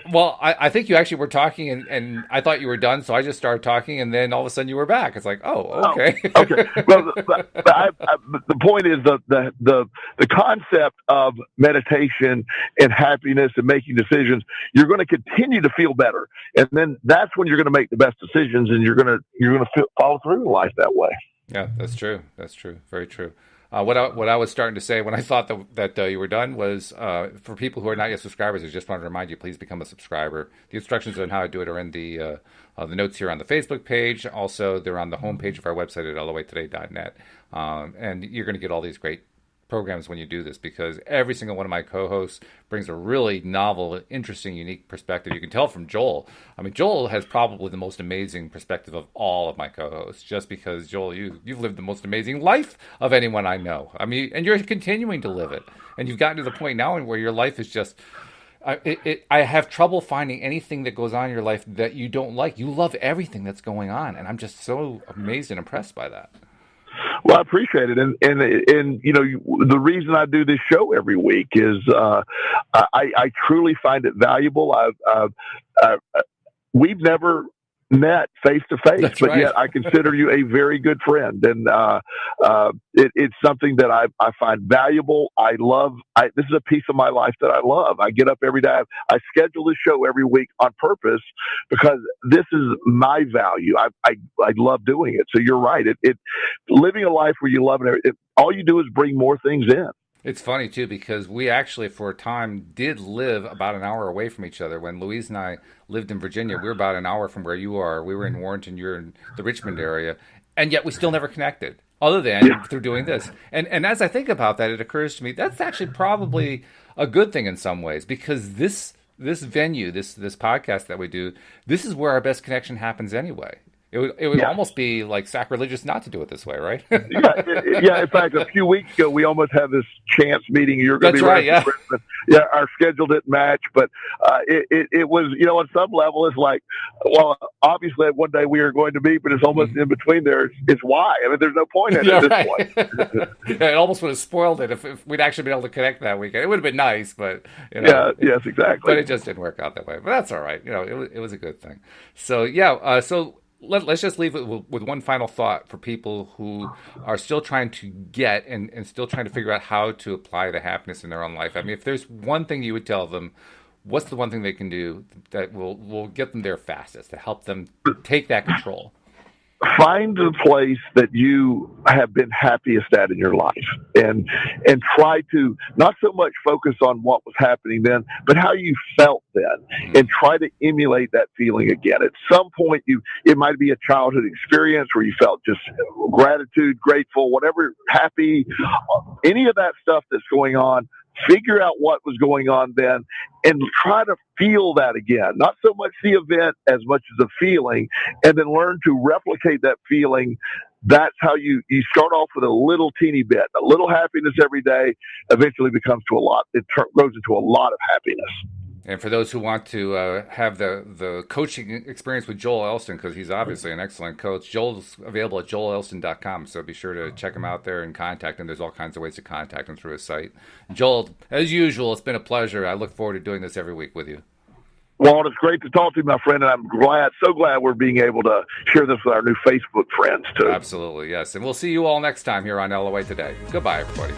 Well, I think you actually were talking, and I thought you were done, so I just started talking, and then all of a sudden you were back. It's like, okay. Okay. Well, the point is the concept of meditation and happiness and making decisions. You're going to continue to feel better, and then that's when you're going to make the best decisions, and you're going to follow through in life that way. Yeah, that's true. That's true. Very true. What I was starting to say when I thought that you were done was for people who are not yet subscribers, I just wanted to remind you, please become a subscriber. The instructions on how to do it are in the notes here on the Facebook page. Also, they're on the homepage of our website at loatoday-net. And you're going to get all these great programs when you do this because every single one of my co-hosts brings a really novel, interesting, unique perspective. You can tell from Joel. I mean, Joel has probably the most amazing perspective of all of my co-hosts just because, Joel, you've lived the most amazing life of anyone I know. I mean, and you're continuing to live it. And you've gotten to the point now where your life is just... I have trouble finding anything that goes on in your life that you don't like. You love everything that's going on. And I'm just so amazed and impressed by that. Well, I appreciate it, and you know the reason I do this show every week is I truly find it valuable. We've never met face to face, but yet I consider you a very good friend, and it's something that I find valuable. I love. This is a piece of my life that I love. I get up every day. I schedule this show every week on purpose because this is my value. I love doing it. So you're right. It living a life where you love it. All you do is bring more things in. It's funny, too, because we actually, for a time, did live about an hour away from each other. When Louise and I lived in Virginia, we were about an hour from where you are. We were in Warrenton, you're in the Richmond area, and yet we still never connected, other than through doing this. And as I think about that, it occurs to me, that's actually probably a good thing in some ways, because this venue, this podcast that we do, this is where our best connection happens anyway. It would almost be like sacrilegious not to do it this way, right? Yeah. In fact, a few weeks ago, we almost had this chance meeting. You're going to That's be right. right. Yeah. Yeah, our schedule didn't match, but it was, on some level, it's like, well, obviously one day we are going to meet, but it's almost in between there. It's why. I mean, there's no point in it at this point. Yeah, it almost would have spoiled it if we'd actually been able to connect that weekend. It would have been nice, but Yes, exactly. But it just didn't work out that way. But that's all right. It was a good thing. So yeah. Let's just leave it with one final thought for people who are still trying to get and still trying to figure out how to apply the happiness in their own life. I mean, if there's one thing you would tell them, what's the one thing they can do that will get them there fastest to help them take that control? Find the place that you have been happiest at in your life, and try to not so much focus on what was happening then, but how you felt then, and try to emulate that feeling again. At some point, it might be a childhood experience where you felt just gratitude, grateful, whatever, happy, any of that stuff that's going on. Figure out what was going on then and try to feel that again. Not so much the event as much as the feeling, and then learn to replicate that feeling. That's how you start off with a little teeny bit, a little happiness every day, eventually becomes to a lot. It grows into a lot of happiness. And for those who want to have the coaching experience with Joel Elston, because he's obviously an excellent coach, Joel's available at joelelston.com. So be sure to check him out there and contact him. There's all kinds of ways to contact him through his site. Joel, as usual, it's been a pleasure. I look forward to doing this every week with you. Walt, it's great to talk to you, my friend, and I'm so glad we're being able to share this with our new Facebook friends, too. Absolutely, yes. And we'll see you all next time here on LOA Today. Goodbye, everybody.